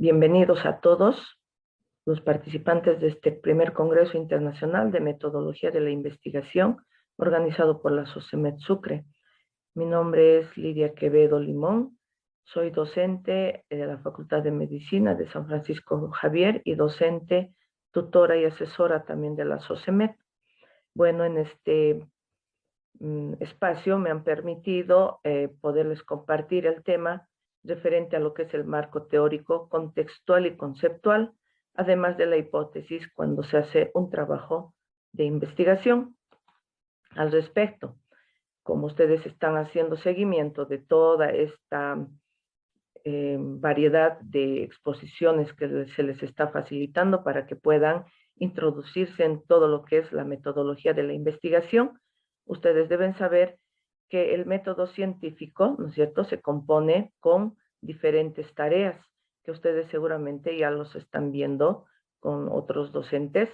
Bienvenidos a todos los participantes de este primer Congreso Internacional de Metodología de la Investigación, organizado por la SOCEMED Sucre. Mi nombre es Lidia Quevedo Limón, soy docente de la Facultad de Medicina de San Francisco Javier y docente, tutora y asesora también de la SOCEMED. Bueno, en este espacio me han permitido poderles compartir el tema referente a lo que es el marco teórico, contextual y conceptual, además de la hipótesis cuando se hace un trabajo de investigación al respecto. Como ustedes están haciendo seguimiento de toda esta variedad de exposiciones que se les está facilitando para que puedan introducirse en todo lo que es la metodología de la investigación, ustedes deben saber que el método científico, ¿no es cierto?, se compone con diferentes tareas que ustedes seguramente ya los están viendo con otros docentes.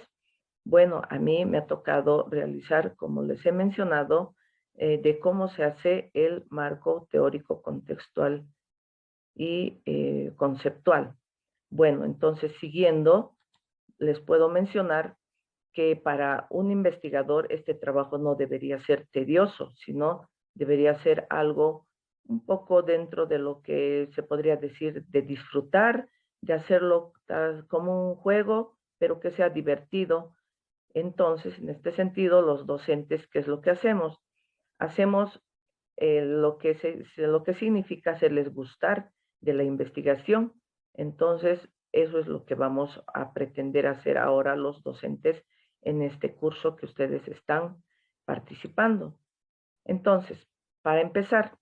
Bueno, a mí me ha tocado realizar, como les he mencionado, de cómo se hace el marco teórico contextual y conceptual. Bueno, entonces siguiendo, les puedo mencionar que para un investigador este trabajo no debería ser tedioso, sino debería ser algo un poco dentro de lo que se podría decir de disfrutar, de hacerlo como un juego, pero que sea divertido. Entonces, en este sentido, los docentes, ¿qué es lo que hacemos? Hacemos lo que significa hacerles gustar de la investigación. Entonces, eso es lo que vamos a pretender hacer ahora los docentes en este curso que ustedes están participando. Entonces, para empezar,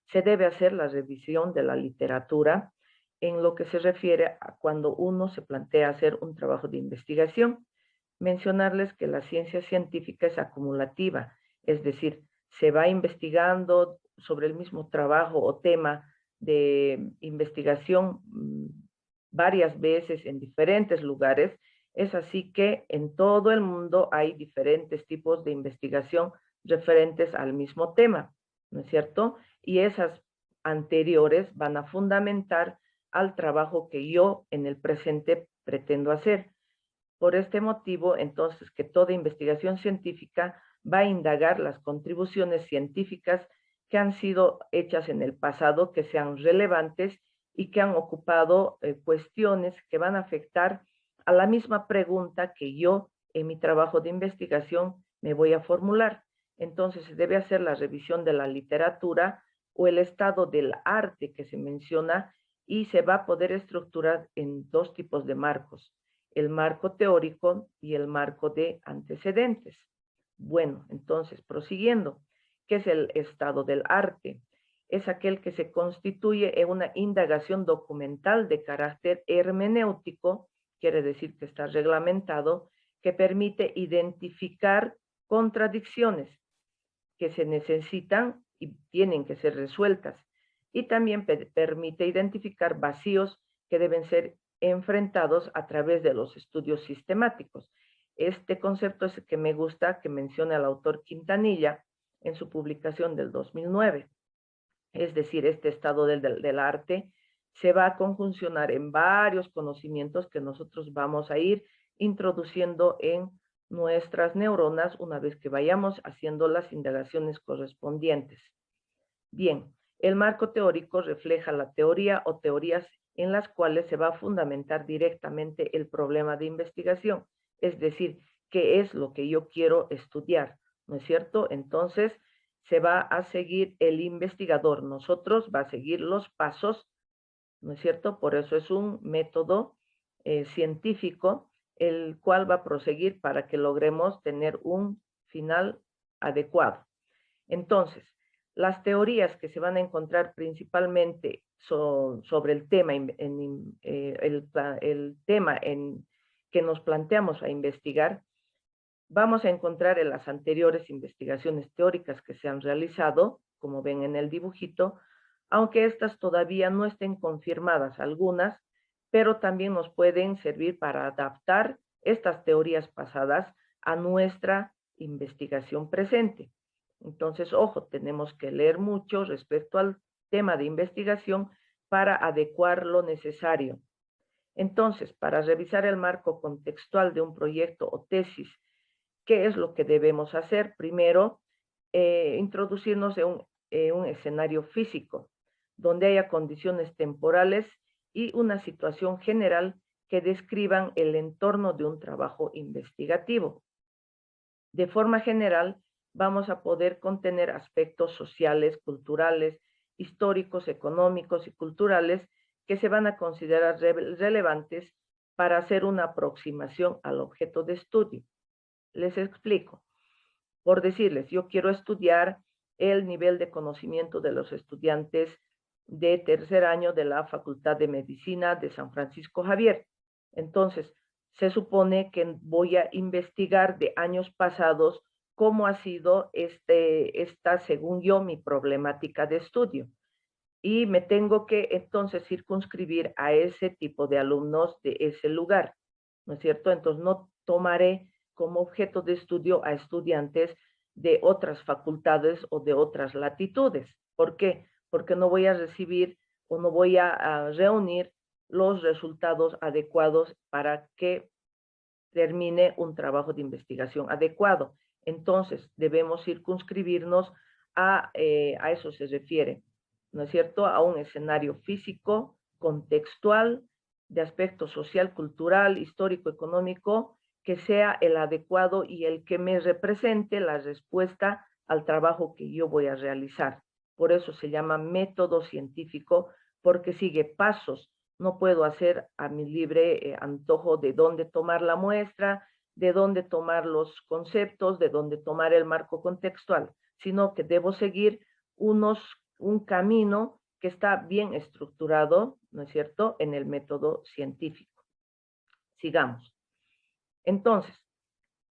se debe hacer la revisión de la literatura en lo que se refiere a cuando uno se plantea hacer un trabajo de investigación. Mencionarles que la ciencia científica es acumulativa, es decir, se va investigando sobre el mismo trabajo o tema de investigación varias veces en diferentes lugares. Es así que en todo el mundo hay diferentes tipos de investigación referentes al mismo tema, ¿no es cierto? Y esas anteriores van a fundamentar al trabajo que yo en el presente pretendo hacer. Por este motivo, entonces, que toda investigación científica va a indagar las contribuciones científicas que han sido hechas en el pasado, que sean relevantes y que han ocupado cuestiones que van a afectar a la misma pregunta que yo en mi trabajo de investigación me voy a formular. Entonces, se debe hacer la revisión de la literatura o el estado del arte que se menciona y se va a poder estructurar en dos tipos de marcos: el marco teórico y el marco de antecedentes. Bueno, entonces, prosiguiendo, ¿qué es el estado del arte? Es aquel que se constituye en una indagación documental de carácter hermenéutico, quiere decir que está reglamentado, que permite identificar contradicciones que se necesitan y tienen que ser resueltas, y también permite identificar vacíos que deben ser enfrentados a través de los estudios sistemáticos. Este concepto es el que me gusta que menciona el autor Quintanilla en su publicación del 2009. Es decir, este estado del arte se va a conjuncionar en varios conocimientos que nosotros vamos a ir introduciendo en nuestras neuronas una vez que vayamos haciendo las indagaciones correspondientes. Bien, el marco teórico refleja la teoría o teorías en las cuales se va a fundamentar directamente el problema de investigación, es decir, qué es lo que yo quiero estudiar, ¿no es cierto? Entonces, se va a seguir el investigador, nosotros va a seguir los pasos, ¿no es cierto? Por eso es un método científico, el cual va a proseguir para que logremos tener un final adecuado. Entonces, las teorías que se van a encontrar principalmente sobre el tema, el tema que nos planteamos a investigar, vamos a encontrar en las anteriores investigaciones teóricas que se han realizado, como ven en el dibujito, aunque estas todavía no estén confirmadas algunas, pero también nos pueden servir para adaptar estas teorías pasadas a nuestra investigación presente. Entonces, ojo, tenemos que leer mucho respecto al tema de investigación para adecuar lo necesario. Entonces, para revisar el marco contextual de un proyecto o tesis, ¿qué es lo que debemos hacer? Primero, introducirnos en un escenario físico, donde haya condiciones temporales y una situación general que describan el entorno de un trabajo investigativo. De forma general, vamos a poder contener aspectos sociales, culturales, históricos, económicos y culturales que se van a considerar relevantes para hacer una aproximación al objeto de estudio. Les explico. Por decirles, yo quiero estudiar el nivel de conocimiento de los estudiantes de tercer año de la Facultad de Medicina de San Francisco Javier. Entonces, se supone que voy a investigar de años pasados cómo ha sido esta, según yo, mi problemática de estudio. Y me tengo que entonces circunscribir a ese tipo de alumnos de ese lugar, ¿no es cierto? Entonces no tomaré como objeto de estudio a estudiantes de otras facultades o de otras latitudes. ¿Por qué? Porque no voy a recibir o no voy a reunir los resultados adecuados para que termine un trabajo de investigación adecuado. Entonces, debemos circunscribirnos a eso se refiere, ¿no es cierto? A un escenario físico, contextual, de aspecto social, cultural, histórico, económico, que sea el adecuado y el que me represente la respuesta al trabajo que yo voy a realizar. Por eso se llama método científico, porque sigue pasos. No puedo hacer a mi libre antojo de dónde tomar la muestra, de dónde tomar los conceptos, de dónde tomar el marco contextual, sino que debo seguir un camino que está bien estructurado, ¿no es cierto?, en el método científico. Sigamos. Entonces,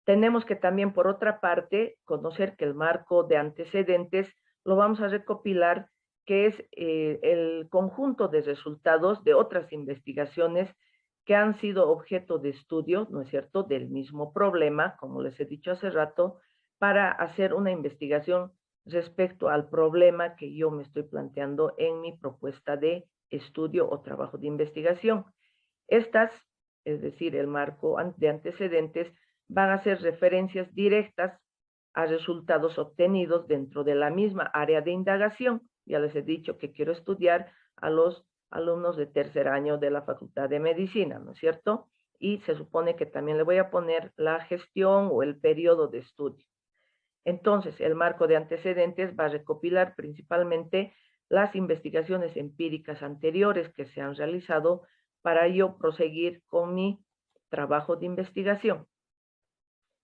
tenemos que también, por otra parte, conocer que el marco de antecedentes lo vamos a recopilar, que es el conjunto de resultados de otras investigaciones que han sido objeto de estudio, ¿no es cierto?, del mismo problema, como les he dicho hace rato, para hacer una investigación respecto al problema que yo me estoy planteando en mi propuesta de estudio o trabajo de investigación. Estas, es decir, el marco de antecedentes, van a ser referencias directas a resultados obtenidos dentro de la misma área de indagación. Ya les he dicho que quiero estudiar a los alumnos de tercer año de la Facultad de Medicina, ¿no es cierto? Y se supone que también le voy a poner la gestión o el periodo de estudio. Entonces, el marco de antecedentes va a recopilar principalmente las investigaciones empíricas anteriores que se han realizado para yo proseguir con mi trabajo de investigación.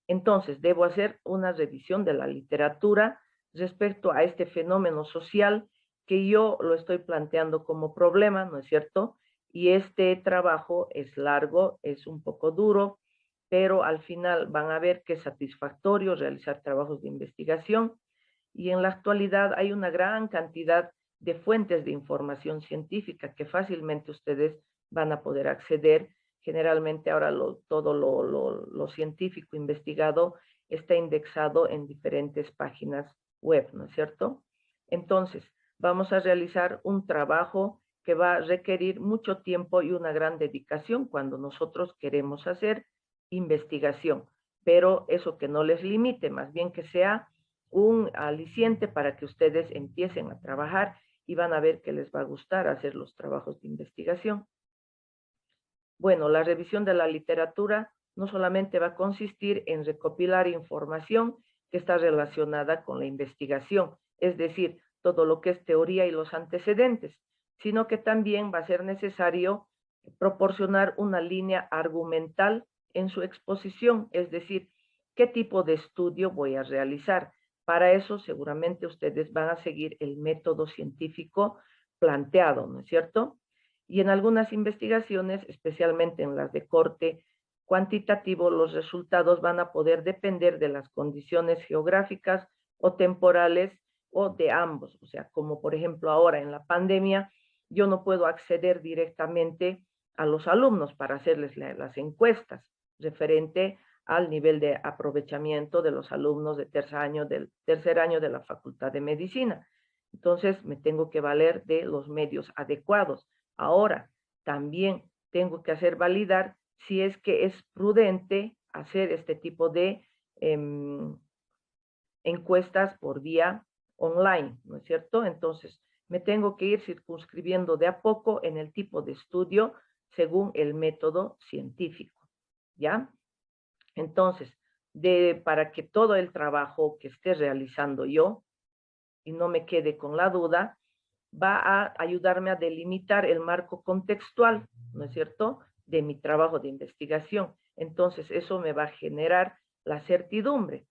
Entonces, debo hacer una revisión de la literatura respecto a este fenómeno social que yo lo estoy planteando como problema, ¿no es cierto? Y este trabajo es largo, es un poco duro, pero al final van a ver que es satisfactorio realizar trabajos de investigación y en la actualidad hay una gran cantidad de fuentes de información científica que fácilmente ustedes van a poder acceder. Generalmente ahora todo lo científico investigado está indexado en diferentes páginas web, ¿no es cierto? Entonces, vamos a realizar un trabajo que va a requerir mucho tiempo y una gran dedicación cuando nosotros queremos hacer investigación, pero eso que no les limite, más bien que sea un aliciente para que ustedes empiecen a trabajar y van a ver que les va a gustar hacer los trabajos de investigación. Bueno, la revisión de la literatura no solamente va a consistir en recopilar información que está relacionada con la investigación, es decir, todo lo que es teoría y los antecedentes, sino que también va a ser necesario proporcionar una línea argumental en su exposición, es decir, qué tipo de estudio voy a realizar. Para eso seguramente ustedes van a seguir el método científico planteado, ¿no es cierto? Y en algunas investigaciones, especialmente en las de corte cuantitativo, los resultados van a poder depender de las condiciones geográficas o temporales o de ambos. O sea, como por ejemplo ahora en la pandemia, yo no puedo acceder directamente a los alumnos para hacerles las encuestas referente al nivel de aprovechamiento de los alumnos de del tercer año de la Facultad de Medicina. Entonces, me tengo que valer de los medios adecuados. Ahora, también tengo que hacer validar si es que es prudente hacer este tipo de encuestas por vía online, ¿no es cierto? Entonces, me tengo que ir circunscribiendo de a poco en el tipo de estudio según el método científico, ¿ya? Entonces, para que todo el trabajo que esté realizando yo y no me quede con la duda, va a ayudarme a delimitar el marco contextual, ¿no es cierto?, de mi trabajo de investigación. Entonces, eso me va a generar la certidumbre.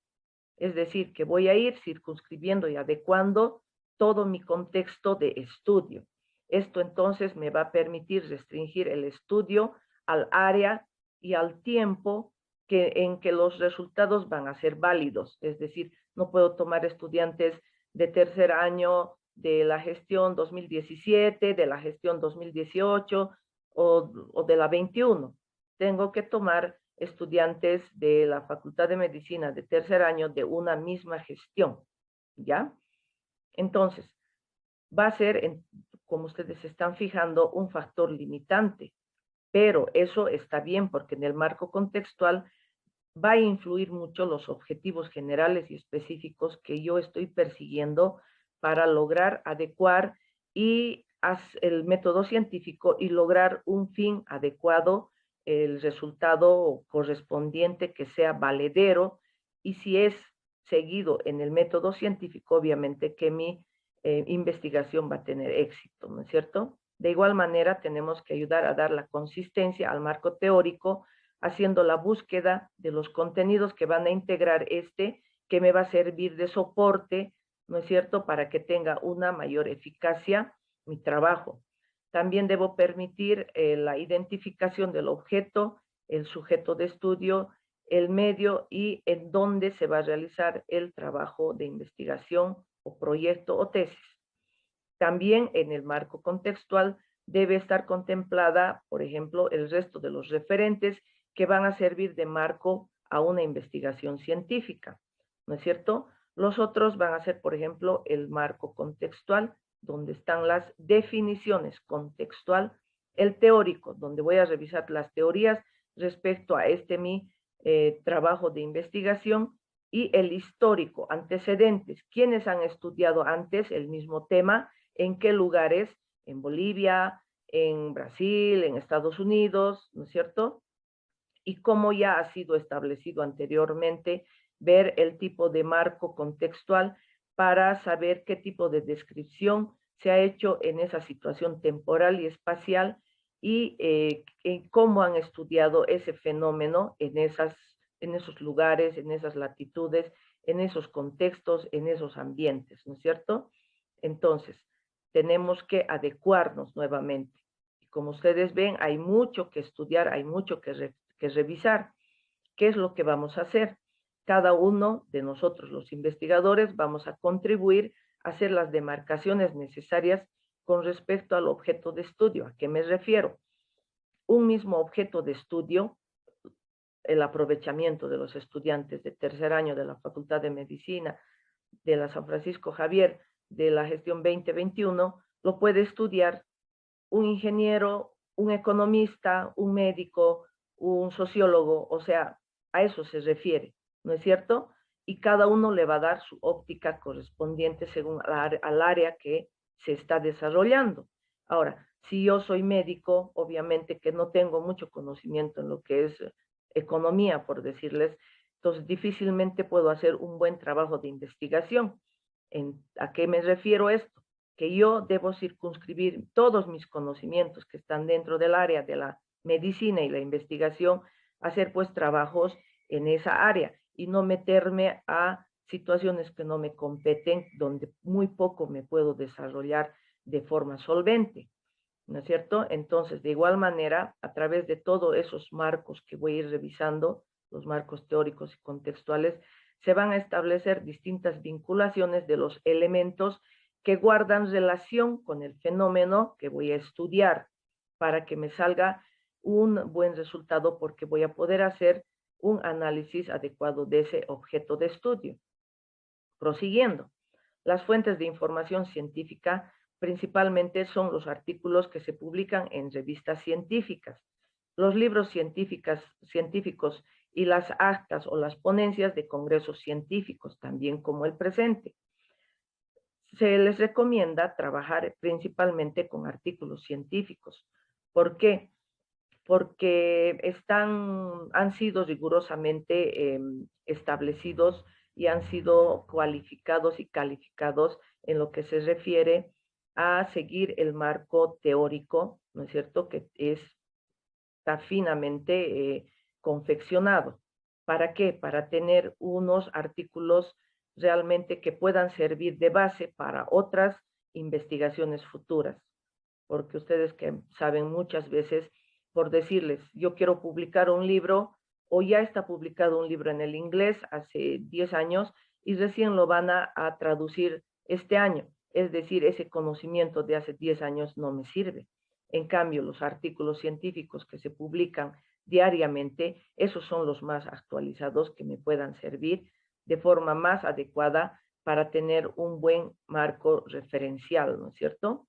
Es decir, que voy a ir circunscribiendo y adecuando todo mi contexto de estudio. Esto entonces me va a permitir restringir el estudio al área y al tiempo en que los resultados van a ser válidos. Es decir, no puedo tomar estudiantes de tercer año de la gestión 2017, de la gestión 2018 o de la 21. Tengo que tomar estudiantes de la Facultad de Medicina de tercer año de una misma gestión, ¿ya? Entonces, va a ser, como ustedes se están fijando, un factor limitante, pero eso está bien porque en el marco contextual va a influir mucho los objetivos generales y específicos que yo estoy persiguiendo para lograr adecuar el método científico y lograr un fin adecuado, el resultado correspondiente que sea valedero, y si es seguido en el método científico, obviamente que mi investigación va a tener éxito, ¿no es cierto? De igual manera, tenemos que ayudar a dar la consistencia al marco teórico, haciendo la búsqueda de los contenidos que van a integrar que me va a servir de soporte, ¿no es cierto?, para que tenga una mayor eficacia mi trabajo. También debo permitir la identificación del objeto, el sujeto de estudio, el medio y en dónde se va a realizar el trabajo de investigación o proyecto o tesis. También en el marco contextual debe estar contemplada, por ejemplo, el resto de los referentes que van a servir de marco a una investigación científica, ¿no es cierto? Los otros van a ser, por ejemplo, el marco contextual, donde están las definiciones, contextual, el teórico, donde voy a revisar las teorías respecto a mi trabajo de investigación, y el histórico, antecedentes, quienes han estudiado antes el mismo tema, en qué lugares, en Bolivia, en Brasil, en Estados Unidos, ¿no es cierto? Y cómo ya ha sido establecido anteriormente, ver el tipo de marco contextual para saber qué tipo de descripción se ha hecho en esa situación temporal y espacial y cómo han estudiado ese fenómeno en esos lugares, en esas latitudes, en esos contextos, en esos ambientes, ¿no es cierto? Entonces, tenemos que adecuarnos nuevamente. Y como ustedes ven, hay mucho que estudiar, hay mucho que revisar. ¿Qué es lo que vamos a hacer? Cada uno de nosotros, los investigadores, vamos a contribuir a hacer las demarcaciones necesarias con respecto al objeto de estudio. ¿A qué me refiero? Un mismo objeto de estudio, el aprovechamiento de los estudiantes de tercer año de la Facultad de Medicina de la San Francisco Javier de la gestión 2021, lo puede estudiar un ingeniero, un economista, un médico, un sociólogo, o sea, a eso se refiere, ¿no es cierto? Y cada uno le va a dar su óptica correspondiente según al área que se está desarrollando. Ahora, si yo soy médico, obviamente que no tengo mucho conocimiento en lo que es economía, por decirles, entonces difícilmente puedo hacer un buen trabajo de investigación. ¿A qué me refiero esto? Que yo debo circunscribir todos mis conocimientos que están dentro del área de la medicina y la investigación, hacer pues trabajos en esa área y no meterme a situaciones que no me competen, donde muy poco me puedo desarrollar de forma solvente, ¿no es cierto? Entonces, de igual manera, a través de todos esos marcos que voy a ir revisando, los marcos teóricos y contextuales, se van a establecer distintas vinculaciones de los elementos que guardan relación con el fenómeno que voy a estudiar para que me salga un buen resultado, porque voy a poder hacer un análisis adecuado de ese objeto de estudio. Prosiguiendo, las fuentes de información científica principalmente son los artículos que se publican en revistas científicas, los libros científicos y las actas o las ponencias de congresos científicos, también como el presente. Se les recomienda trabajar principalmente con artículos científicos. ¿Por qué? Porque han sido rigurosamente establecidos y han sido cualificados y calificados en lo que se refiere a seguir el marco teórico, ¿no es cierto?, que está finamente confeccionado. ¿Para qué? Para tener unos artículos realmente que puedan servir de base para otras investigaciones futuras. Porque ustedes que saben muchas veces, por decirles, yo quiero publicar un libro o ya está publicado un libro en el inglés hace 10 años y recién lo van a traducir este año. Es decir, ese conocimiento de hace 10 años no me sirve. En cambio, los artículos científicos que se publican diariamente, esos son los más actualizados que me puedan servir de forma más adecuada para tener un buen marco referencial, ¿no es cierto?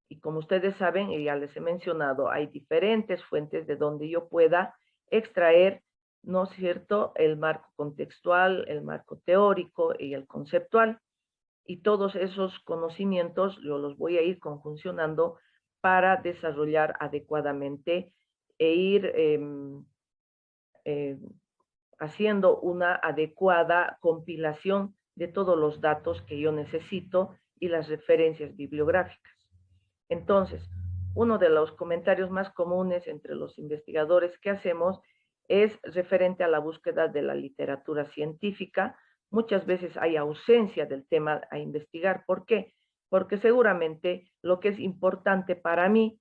Y como ustedes saben, y ya les he mencionado, hay diferentes fuentes de donde yo pueda extraer, ¿no es cierto?, el marco contextual, el marco teórico y el conceptual. Y todos esos conocimientos yo los voy a ir conjuncionando para desarrollar adecuadamente e ir eh, haciendo una adecuada compilación de todos los datos que yo necesito y las referencias bibliográficas. Entonces, uno de los comentarios más comunes entre los investigadores que hacemos es referente a la búsqueda de la literatura científica. Muchas veces hay ausencia del tema a investigar. ¿Por qué? Porque seguramente lo que es importante para mí,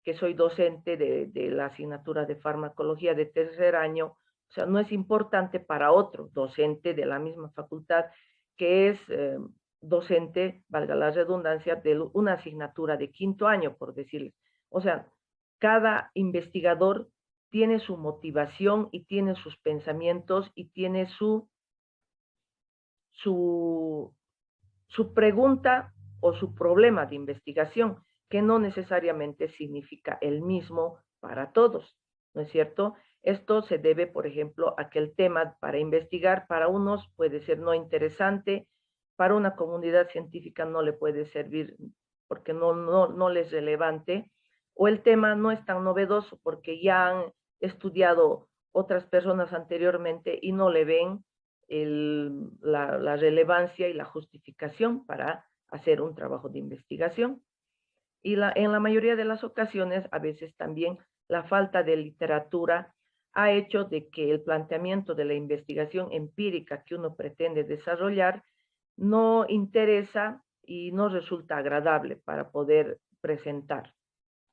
que soy docente de la asignatura de farmacología de tercer año, o sea, no es importante para otro docente de la misma facultad que es docente, valga la redundancia, de una asignatura de quinto año, por decirles. O sea, cada investigador tiene su motivación y tiene sus pensamientos y tiene su, su pregunta o su problema de investigación, que no necesariamente significa el mismo para todos, ¿no es cierto? Esto se debe, por ejemplo, a que el tema para investigar para unos puede ser no interesante, para una comunidad científica no le puede servir porque no les es relevante, o el tema no es tan novedoso porque ya han estudiado otras personas anteriormente y no le ven la relevancia y la justificación para hacer un trabajo de investigación. Y en la mayoría de las ocasiones, a veces también la falta de literatura ha hecho de que el planteamiento de la investigación empírica que uno pretende desarrollar no interesa y no resulta agradable para poder presentar.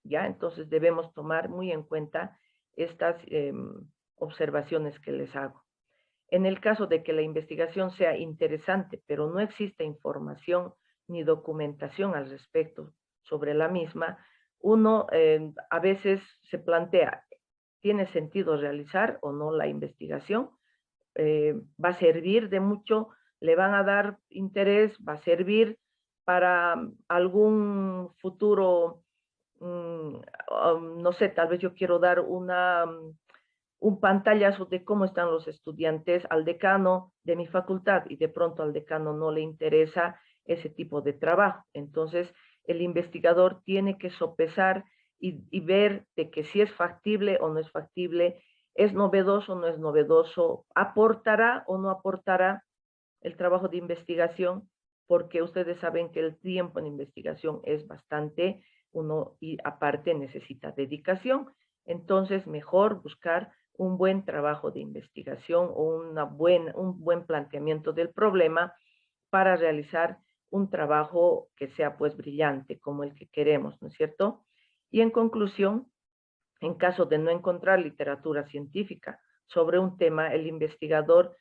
¿Ya? Entonces debemos tomar muy en cuenta estas observaciones que les hago. En el caso de que la investigación sea interesante, pero no existe información ni documentación al respecto sobre la misma, uno a veces se plantea, ¿tiene sentido realizar o no la investigación? ¿Va a servir de mucho? ¿Le van a dar interés? ¿Va a servir para algún futuro? No sé, tal vez yo quiero dar un pantallazo de cómo están los estudiantes al decano de mi facultad y de pronto al decano no le interesa ese tipo de trabajo. Entonces, el investigador tiene que sopesar y ver de que si es factible o no es factible, es novedoso o no es novedoso, aportará o no aportará el trabajo de investigación, porque ustedes saben que el tiempo en investigación es bastante, uno y aparte necesita dedicación. Entonces, mejor buscar un buen trabajo de investigación o un buen planteamiento del problema para realizar un trabajo que sea pues brillante como el que queremos, ¿no es cierto? Y en conclusión, en caso de no encontrar literatura científica sobre un tema, el investigador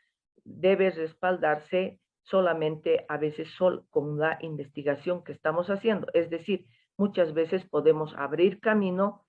debe respaldarse solamente a veces con la investigación que estamos haciendo. Es decir, muchas veces podemos abrir camino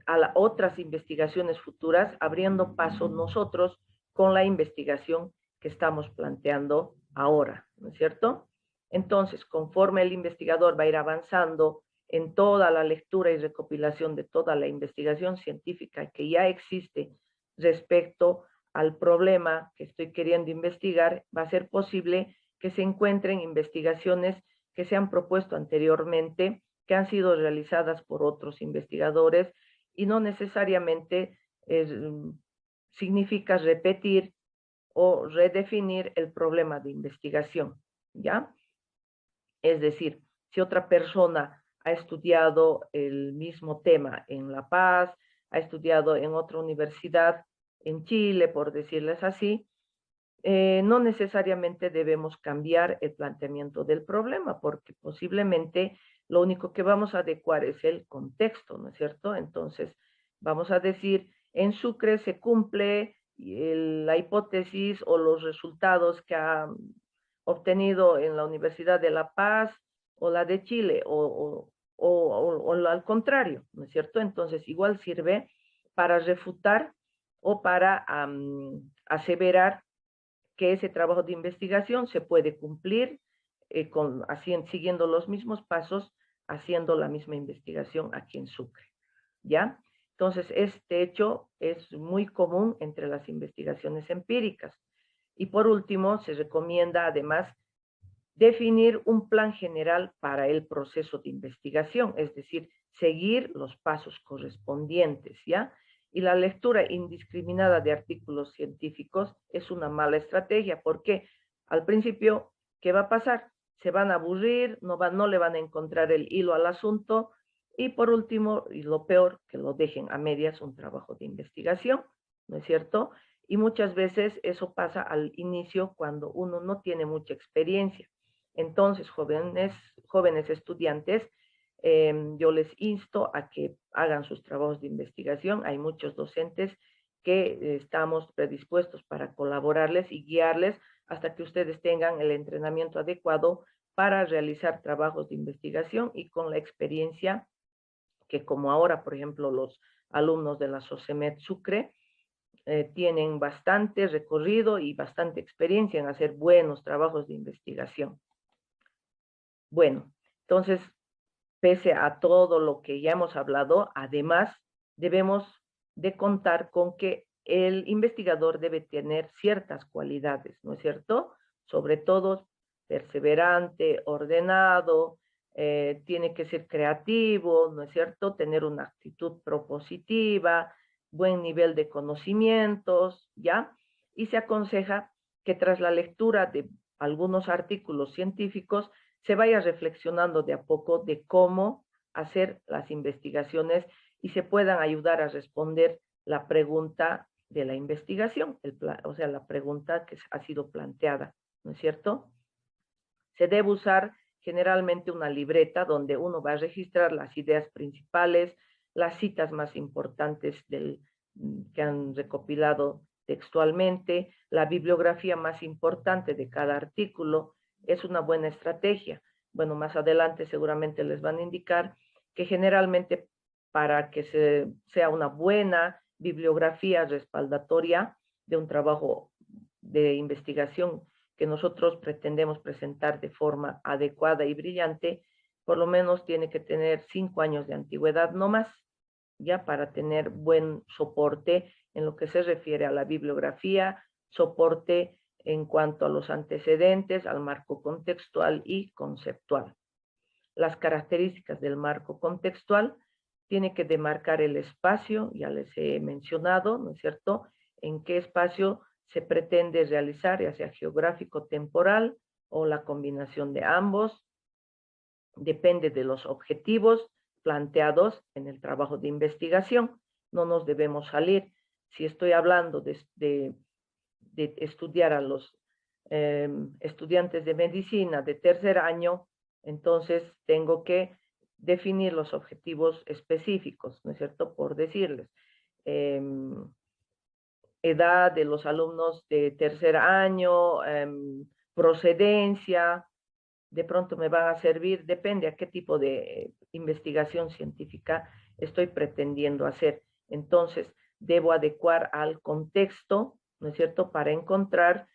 a otras investigaciones futuras, abriendo paso nosotros con la investigación que estamos planteando ahora, ¿no es cierto? Entonces, conforme el investigador va a ir avanzando en toda la lectura y recopilación de toda la investigación científica que ya existe respecto al problema que estoy queriendo investigar, va a ser posible que se encuentren investigaciones que se han propuesto anteriormente, que han sido realizadas por otros investigadores y no necesariamente significa repetir o redefinir el problema de investigación, ¿ya? Es decir, si otra persona ha estudiado el mismo tema en La Paz, ha estudiado en otra universidad en Chile, por decirles así, no necesariamente debemos cambiar el planteamiento del problema, porque posiblemente lo único que vamos a adecuar es el contexto, ¿no es cierto? Entonces, vamos a decir, en Sucre se cumple la hipótesis o los resultados que ha obtenido en la Universidad de La Paz o la de Chile, o al contrario, ¿no es cierto? Entonces, igual sirve para refutar o para aseverar que ese trabajo de investigación se puede cumplir siguiendo los mismos pasos, haciendo la misma investigación aquí en Sucre, ¿ya? Entonces, este hecho es muy común entre las investigaciones empíricas. Y por último, se recomienda además definir un plan general para el proceso de investigación, es decir, seguir los pasos correspondientes, ¿ya? Y la lectura indiscriminada de artículos científicos es una mala estrategia, porque al principio, ¿qué va a pasar? Se van a aburrir, no le van a encontrar el hilo al asunto, y por último, y lo peor, que lo dejen a medias un trabajo de investigación, ¿no es cierto? Y muchas veces eso pasa al inicio cuando uno no tiene mucha experiencia. Entonces, jóvenes estudiantes, yo les insto a que hagan sus trabajos de investigación. Hay muchos docentes que estamos predispuestos para colaborarles y guiarles hasta que ustedes tengan el entrenamiento adecuado para realizar trabajos de investigación y con la experiencia que, como ahora, por ejemplo, los alumnos de la SOCEMED Sucre tienen bastante recorrido y bastante experiencia en hacer buenos trabajos de investigación. Bueno, entonces, pese a todo lo que ya hemos hablado, además debemos de contar con que el investigador debe tener ciertas cualidades, ¿no es cierto? Sobre todo perseverante, ordenado, tiene que ser creativo, ¿no es cierto? Tener una actitud propositiva, buen nivel de conocimientos, ¿ya? Y se aconseja que tras la lectura de algunos artículos científicos se vaya reflexionando de a poco de cómo hacer las investigaciones y se puedan ayudar a responder la pregunta de la investigación, o sea, la pregunta que ha sido planteada, ¿no es cierto? Se debe usar generalmente una libreta donde uno va a registrar las ideas principales, las citas más importantes que han recopilado textualmente, la bibliografía más importante de cada artículo. Es una buena estrategia. Bueno, más adelante seguramente les van a indicar que generalmente para que sea una buena bibliografía respaldatoria de un trabajo de investigación que nosotros pretendemos presentar de forma adecuada y brillante, por lo menos tiene que tener 5 años de antigüedad no más, ya para tener buen soporte en lo que se refiere a la bibliografía, soporte en cuanto a los antecedentes, al marco contextual y conceptual. Las características del marco contextual tiene que demarcar el espacio, ya les he mencionado, ¿no es cierto?, en qué espacio se pretende realizar, ya sea geográfico, temporal o la combinación de ambos. Depende de los objetivos planteados en el trabajo de investigación. No nos debemos salir. Si estoy hablando de estudiar a los estudiantes de medicina de tercer año, entonces tengo que definir los objetivos específicos, ¿no es cierto? Por decirles, edad de los alumnos de tercer año, procedencia, de pronto me van a servir, depende a qué tipo de investigación científica estoy pretendiendo hacer. Entonces, debo adecuar al contexto, ¿no es cierto?, para encontrar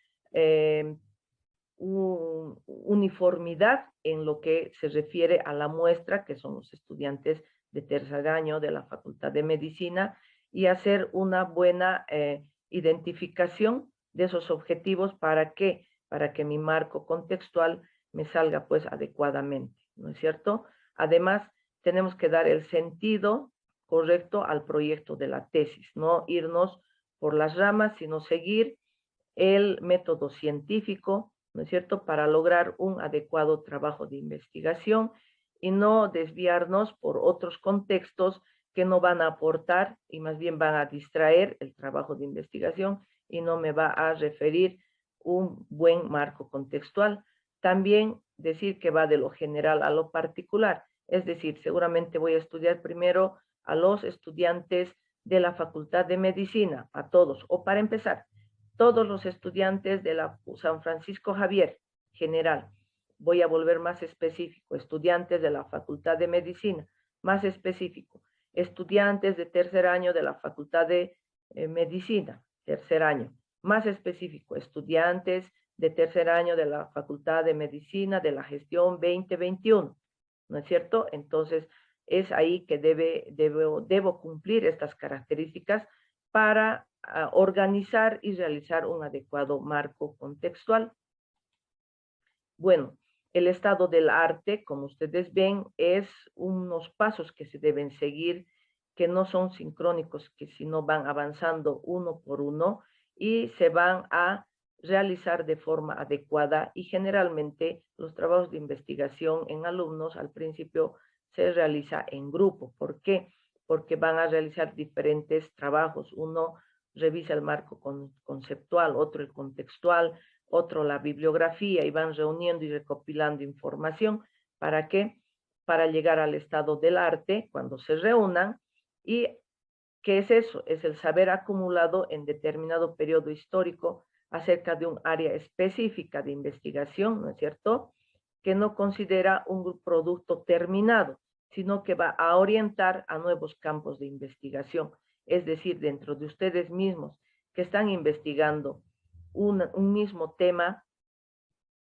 uniformidad en lo que se refiere a la muestra, que son los estudiantes de tercer año de la Facultad de Medicina, y hacer una buena identificación de esos objetivos para que mi marco contextual me salga pues adecuadamente, ¿no es cierto? Además, tenemos que dar el sentido correcto al proyecto de la tesis, no irnos por las ramas, sino seguir el método científico, ¿no es cierto?, para lograr un adecuado trabajo de investigación y no desviarnos por otros contextos que no van a aportar y más bien van a distraer el trabajo de investigación y no me va a referir un buen marco contextual. También decir que va de lo general a lo particular, es decir, seguramente voy a estudiar primero a los estudiantes de la Facultad de Medicina, a todos, o para empezar, todos los estudiantes de la San Francisco Javier general. Voy a volver más específico, estudiantes de la Facultad de Medicina, más específico, estudiantes de tercer año de la Facultad de Medicina, tercer año, más específico, estudiantes de tercer año de la Facultad de Medicina de la gestión 2021, ¿no es cierto? Entonces, es ahí que debo cumplir estas características para organizar y realizar un adecuado marco contextual. Bueno, el estado del arte, como ustedes ven, es unos pasos que se deben seguir, que no son sincrónicos, que si no van avanzando uno por uno y se van a realizar de forma adecuada y generalmente los trabajos de investigación en alumnos al principio se realiza en grupo. ¿Por qué? Porque van a realizar diferentes trabajos. Uno revisa el marco conceptual, otro el contextual, otro la bibliografía y van reuniendo y recopilando información. ¿Para qué? Para llegar al estado del arte cuando se reúnan. ¿Y qué es eso? Es el saber acumulado en determinado periodo histórico acerca de un área específica de investigación, ¿no es cierto?, que no considera un producto terminado, sino que va a orientar a nuevos campos de investigación. Es decir, dentro de ustedes mismos que están investigando un mismo tema,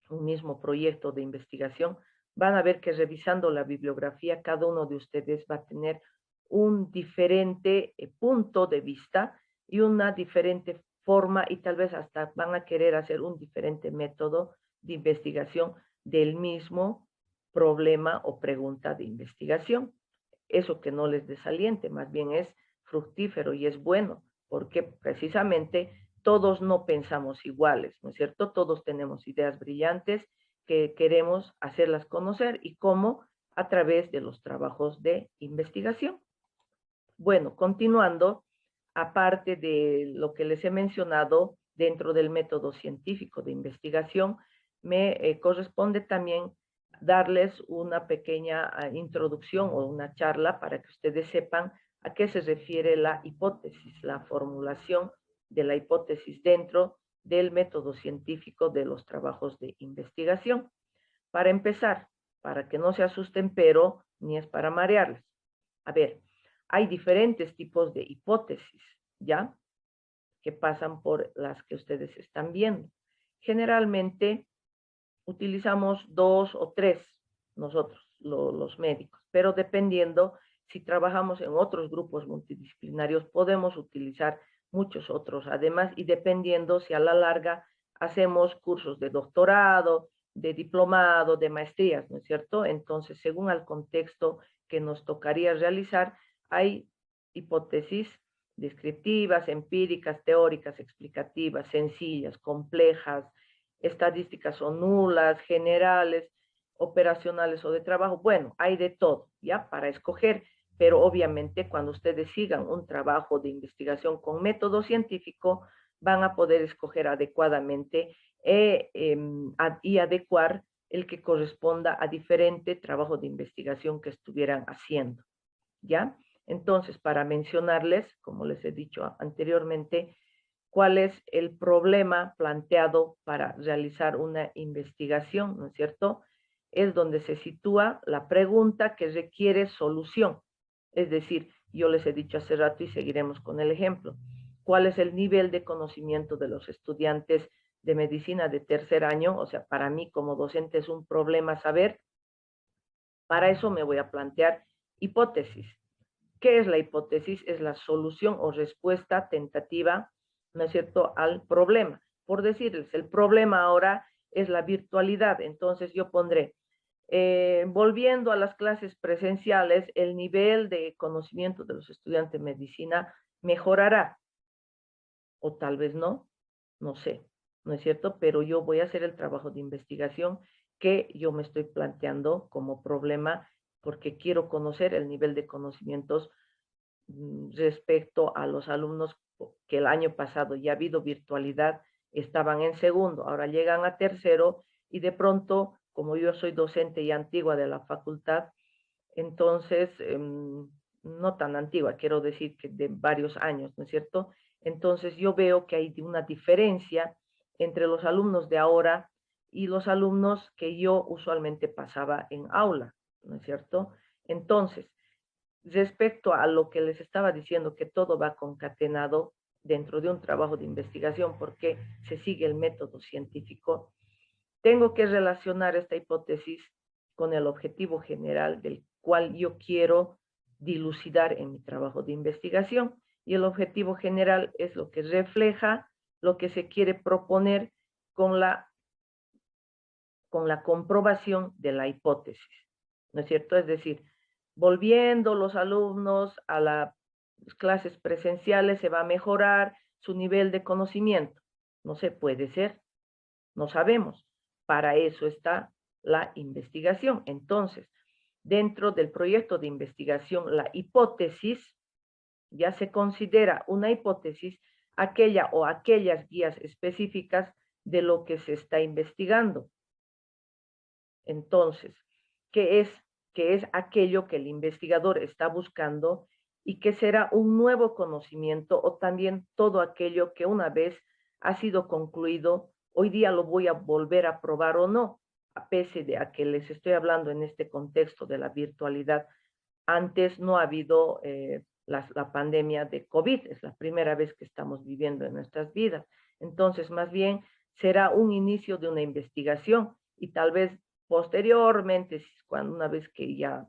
un mismo proyecto de investigación, van a ver que revisando la bibliografía, cada uno de ustedes va a tener un diferente punto de vista y una diferente forma y tal vez hasta van a querer hacer un diferente método de investigación del mismo problema o pregunta de investigación. Eso que no les desaliente, más bien es fructífero y es bueno, porque precisamente todos no pensamos iguales, ¿no es cierto? Todos tenemos ideas brillantes que queremos hacerlas conocer y cómo a través de los trabajos de investigación. Bueno, continuando, aparte de lo que les he mencionado dentro del método científico de investigación, me corresponde también darles una pequeña introducción o una charla para que ustedes sepan a qué se refiere la hipótesis, la formulación de la hipótesis dentro del método científico de los trabajos de investigación. Para empezar, para que no se asusten, pero ni es para marearles. A ver, hay diferentes tipos de hipótesis, ¿ya?, que pasan por las que ustedes están viendo. Generalmente utilizamos 2 o 3 nosotros, los médicos, pero dependiendo, si trabajamos en otros grupos multidisciplinarios, podemos utilizar muchos otros además y dependiendo si a la larga hacemos cursos de doctorado, de diplomado, de maestrías, ¿no es cierto? Entonces, según el contexto que nos tocaría realizar, hay hipótesis descriptivas, empíricas, teóricas, explicativas, sencillas, complejas, estadísticas o nulas, generales, operacionales o de trabajo. Bueno, hay de todo, ¿ya?, para escoger, pero obviamente cuando ustedes sigan un trabajo de investigación con método científico, van a poder escoger adecuadamente y adecuar el que corresponda a diferente trabajo de investigación que estuvieran haciendo, ¿ya? Entonces, para mencionarles, como les he dicho anteriormente, cuál es el problema planteado para realizar una investigación, ¿no es cierto? Es donde se sitúa la pregunta que requiere solución. Es decir, yo les he dicho hace rato y seguiremos con el ejemplo. ¿Cuál es el nivel de conocimiento de los estudiantes de medicina de tercer año, o sea, para mí como docente es un problema saber. Para eso me voy a plantear hipótesis. ¿Qué es la hipótesis? Es la solución o respuesta tentativa, ¿no es cierto?, al problema. Por decirles, el problema ahora es la virtualidad. Entonces yo pondré, volviendo a las clases presenciales, el nivel de conocimiento de los estudiantes de medicina mejorará. O tal vez no, no sé, ¿no es cierto? Pero yo voy a hacer el trabajo de investigación que yo me estoy planteando como problema porque quiero conocer el nivel de conocimientos respecto a los alumnos que el año pasado ya ha habido virtualidad, estaban en segundo, ahora llegan a tercero y de pronto, como yo soy docente y antigua de la facultad, entonces, no tan antigua, quiero decir que de varios años, ¿no es cierto? Entonces yo veo que hay una diferencia entre los alumnos de ahora y los alumnos que yo usualmente pasaba en aula, ¿no es cierto? Entonces, respecto a lo que les estaba diciendo, que todo va concatenado dentro de un trabajo de investigación porque se sigue el método científico, tengo que relacionar esta hipótesis con el objetivo general del cual yo quiero dilucidar en mi trabajo de investigación. Y el objetivo general es lo que refleja lo que se quiere proponer con la comprobación de la hipótesis, ¿no es cierto? Es decir, volviendo los alumnos a las clases presenciales, se va a mejorar su nivel de conocimiento. No se puede ser, no sabemos. Para eso está la investigación. Entonces, dentro del proyecto de investigación, la hipótesis ya se considera una hipótesis aquella o aquellas guías específicas de lo que se está investigando. Entonces, ¿qué es? ¿Qué es aquello que el investigador está buscando y que será un nuevo conocimiento o también todo aquello que una vez ha sido concluido, hoy día lo voy a volver a probar o no, a pesar de a que les estoy hablando en este contexto de la virtualidad. Antes no ha habido la pandemia de COVID, es la primera vez que estamos viviendo en nuestras vidas. Entonces, más bien, será un inicio de una investigación y tal vez posteriormente, cuando una vez que ya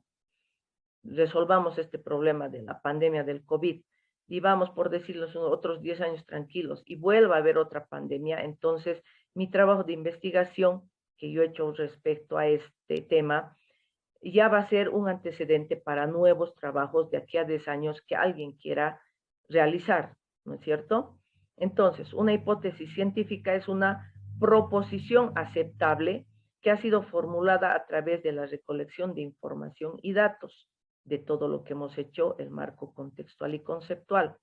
resolvamos este problema de la pandemia del COVID y vamos, por decirlo, otros 10 años tranquilos y vuelva a haber otra pandemia, entonces mi trabajo de investigación que yo he hecho respecto a este tema ya va a ser un antecedente para nuevos trabajos de aquí a 10 años que alguien quiera realizar, ¿no es cierto? Entonces, una hipótesis científica es una proposición aceptable que ha sido formulada a través de la recolección de información y datos de todo lo que hemos hecho, el marco contextual y conceptual,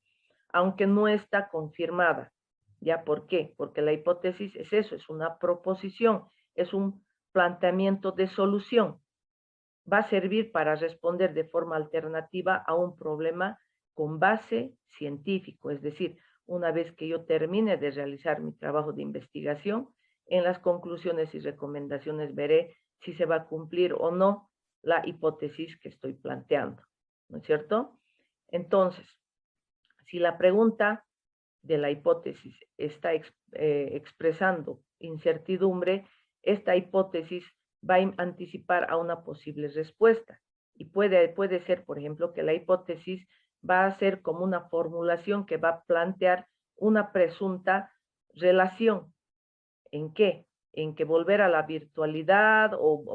aunque no está confirmada. ¿Ya por qué? Porque la hipótesis es eso, es una proposición, es un planteamiento de solución. Va a servir para responder de forma alternativa a un problema con base científico, es decir, una vez que yo termine de realizar mi trabajo de investigación, en las conclusiones y recomendaciones veré si se va a cumplir o no la hipótesis que estoy planteando, ¿no es cierto? Entonces, si la pregunta de la hipótesis está expresando incertidumbre, esta hipótesis va a anticipar a una posible respuesta. Y puede ser, por ejemplo, que la hipótesis va a ser como una formulación que va a plantear una presunta relación. ¿En qué? En que volver a la virtualidad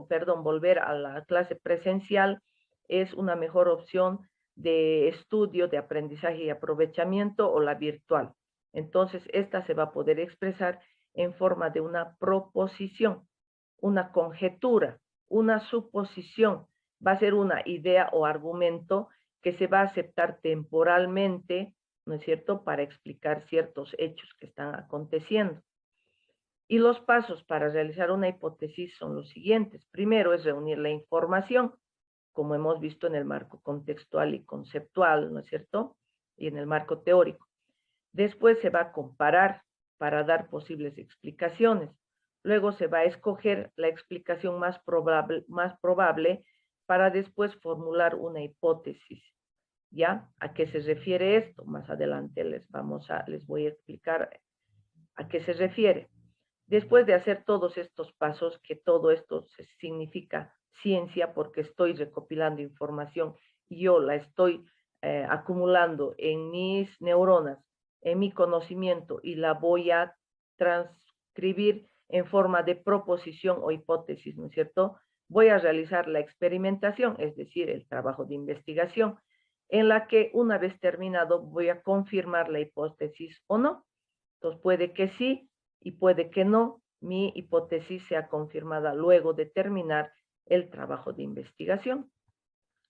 perdón, volver a la clase presencial es una mejor opción de estudio, de aprendizaje y aprovechamiento o la virtual. Entonces, esta se va a poder expresar en forma de una proposición, una conjetura, una suposición. Va a ser una idea o argumento que se va a aceptar temporalmente, ¿no es cierto?, para explicar ciertos hechos que están aconteciendo. Y los pasos para realizar una hipótesis son los siguientes. Primero es reunir la información, como hemos visto en el marco contextual y conceptual, ¿no es cierto? Y en el marco teórico. Después se va a comparar para dar posibles explicaciones. Luego se va a escoger la explicación más probable para después formular una hipótesis. ¿Ya? ¿A qué se refiere esto? Más adelante les voy a explicar a qué se refiere. Después de hacer todos estos pasos, que todo esto significa ciencia porque estoy recopilando información y yo la estoy acumulando en mis neuronas, en mi conocimiento y la voy a transcribir en forma de proposición o hipótesis, ¿no es cierto? Voy a realizar la experimentación, es decir, el trabajo de investigación, en la que una vez terminado voy a confirmar la hipótesis o no. Entonces puede que sí y puede que no, mi hipótesis sea confirmada luego de terminar el trabajo de investigación.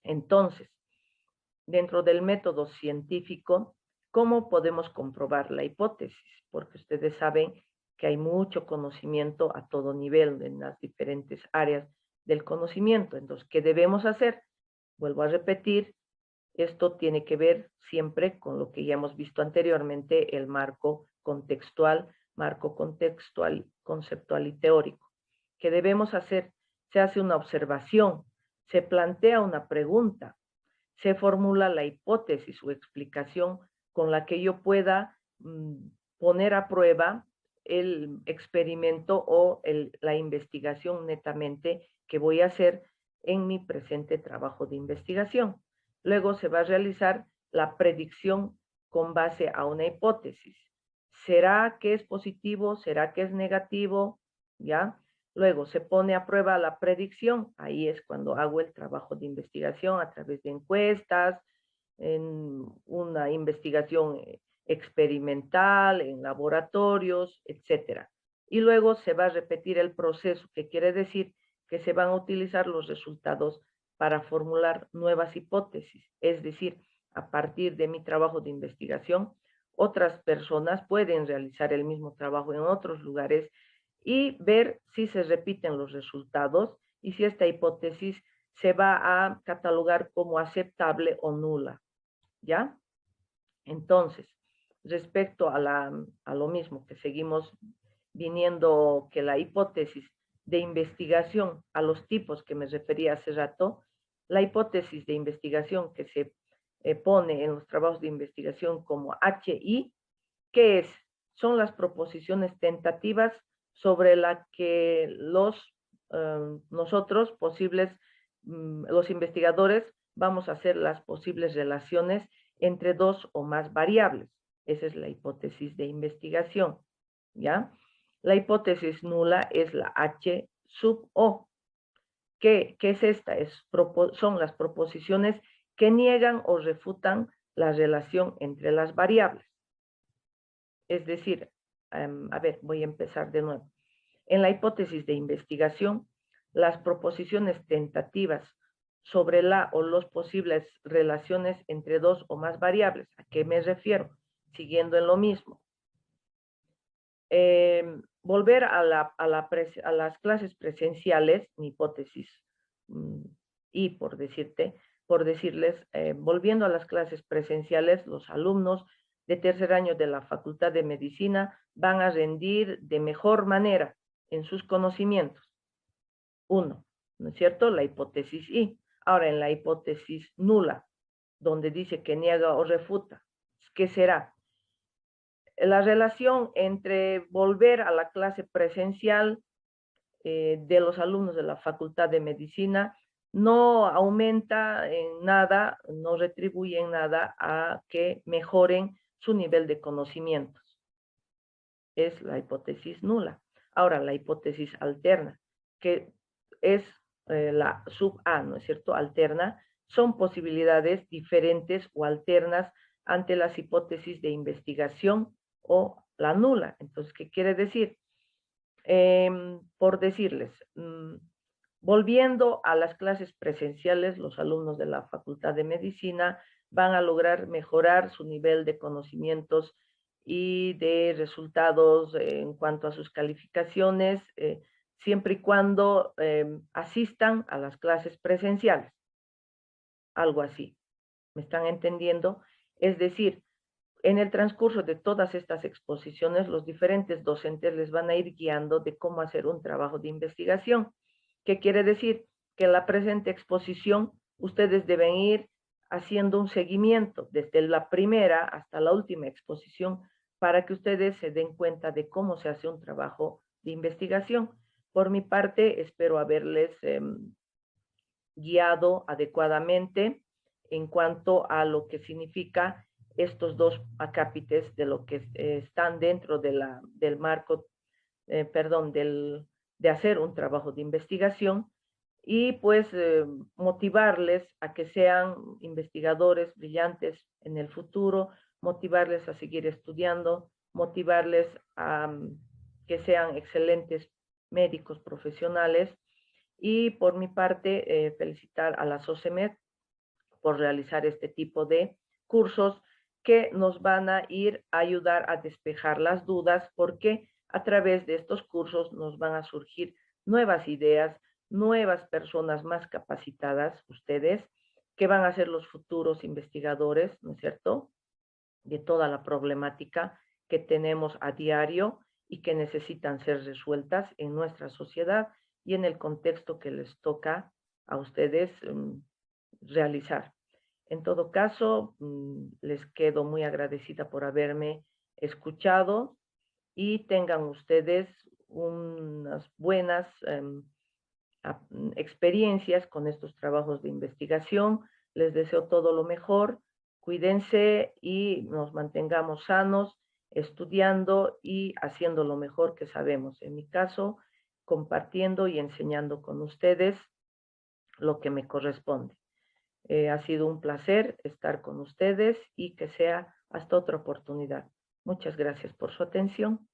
Entonces, dentro del método científico, ¿cómo podemos comprobar la hipótesis? Porque ustedes saben que hay mucho conocimiento a todo nivel en las diferentes áreas del conocimiento. Entonces, ¿qué debemos hacer? Vuelvo a repetir, esto tiene que ver siempre con lo que ya hemos visto anteriormente, el marco contextual, conceptual y teórico. ¿Qué debemos hacer? Se hace una observación, se plantea una pregunta, se formula la hipótesis o explicación con la que yo pueda poner a prueba el experimento o la investigación netamente que voy a hacer en mi presente trabajo de investigación. Luego se va a realizar la predicción con base a una hipótesis. ¿Será que es positivo? ¿Será que es negativo? ¿Ya? Luego se pone a prueba la predicción. Ahí es cuando hago el trabajo de investigación a través de encuestas, en una investigación experimental, en laboratorios, etc. Y luego se va a repetir el proceso, que quiere decir que se van a utilizar los resultados para formular nuevas hipótesis. Es decir, a partir de mi trabajo de investigación, otras personas pueden realizar el mismo trabajo en otros lugares y ver si se repiten los resultados y si esta hipótesis se va a catalogar como aceptable o nula, ¿ya? Entonces, respecto a lo mismo que seguimos viniendo, que la hipótesis de investigación, a los tipos que me refería hace rato, la hipótesis de investigación que se pone en los trabajos de investigación como HI, ¿qué es? Son las proposiciones tentativas sobre la que nosotros, los investigadores, vamos a hacer las posibles relaciones entre dos o más variables. Esa es la hipótesis de investigación, ¿ya? La hipótesis nula es la H sub O. ¿Qué es esta? Son las proposiciones que niegan o refutan la relación entre las variables. Es decir, a ver, voy a empezar de nuevo. En la hipótesis de investigación, las proposiciones tentativas sobre la o los posibles relaciones entre dos o más variables. ¿A qué me refiero? Siguiendo en lo mismo. Volver a las clases presenciales, mi hipótesis, y por decirles, volviendo a las clases presenciales, los alumnos de tercer año de la Facultad de Medicina van a rendir de mejor manera en sus conocimientos. Uno, ¿no es cierto? La hipótesis I. Ahora, en la hipótesis nula, donde dice que niega o refuta, ¿qué será? La relación entre volver a la clase presencial de los alumnos de la Facultad de Medicina no aumenta en nada, no retribuye en nada a que mejoren su nivel de conocimientos. Es la hipótesis nula. Ahora, la hipótesis alterna, que es la sub A, ¿no es cierto? Alterna, son posibilidades diferentes o alternas ante las hipótesis de investigación o la nula. Entonces, ¿qué quiere decir? Por decirles, volviendo a las clases presenciales, los alumnos de la Facultad de Medicina van a lograr mejorar su nivel de conocimientos y de resultados en cuanto a sus calificaciones, siempre y cuando asistan a las clases presenciales. Algo así. ¿Me están entendiendo? Es decir, en el transcurso de todas estas exposiciones, los diferentes docentes les van a ir guiando de cómo hacer un trabajo de investigación. ¿Qué quiere decir? Que en la presente exposición ustedes deben ir haciendo un seguimiento desde la primera hasta la última exposición para que ustedes se den cuenta de cómo se hace un trabajo de investigación. Por mi parte, espero haberles guiado adecuadamente en cuanto a lo que significa estos dos acápites de lo que están dentro del marco, de hacer un trabajo de investigación y pues motivarles a que sean investigadores brillantes en el futuro, motivarles a seguir estudiando, motivarles a que sean excelentes médicos profesionales y por mi parte felicitar a la SOCEMED por realizar este tipo de cursos que nos van a ir a ayudar a despejar las dudas porque a través de estos cursos nos van a surgir nuevas ideas, nuevas personas más capacitadas, ustedes, que van a ser los futuros investigadores, ¿no es cierto?, de toda la problemática que tenemos a diario y que necesitan ser resueltas en nuestra sociedad y en el contexto que les toca a ustedes realizar. En todo caso, les quedo muy agradecida por haberme escuchado y tengan ustedes unas buenas experiencias con estos trabajos de investigación. Les deseo todo lo mejor. Cuídense y nos mantengamos sanos, estudiando y haciendo lo mejor que sabemos. En mi caso, compartiendo y enseñando con ustedes lo que me corresponde. Ha sido un placer estar con ustedes y que sea hasta otra oportunidad. Muchas gracias por su atención.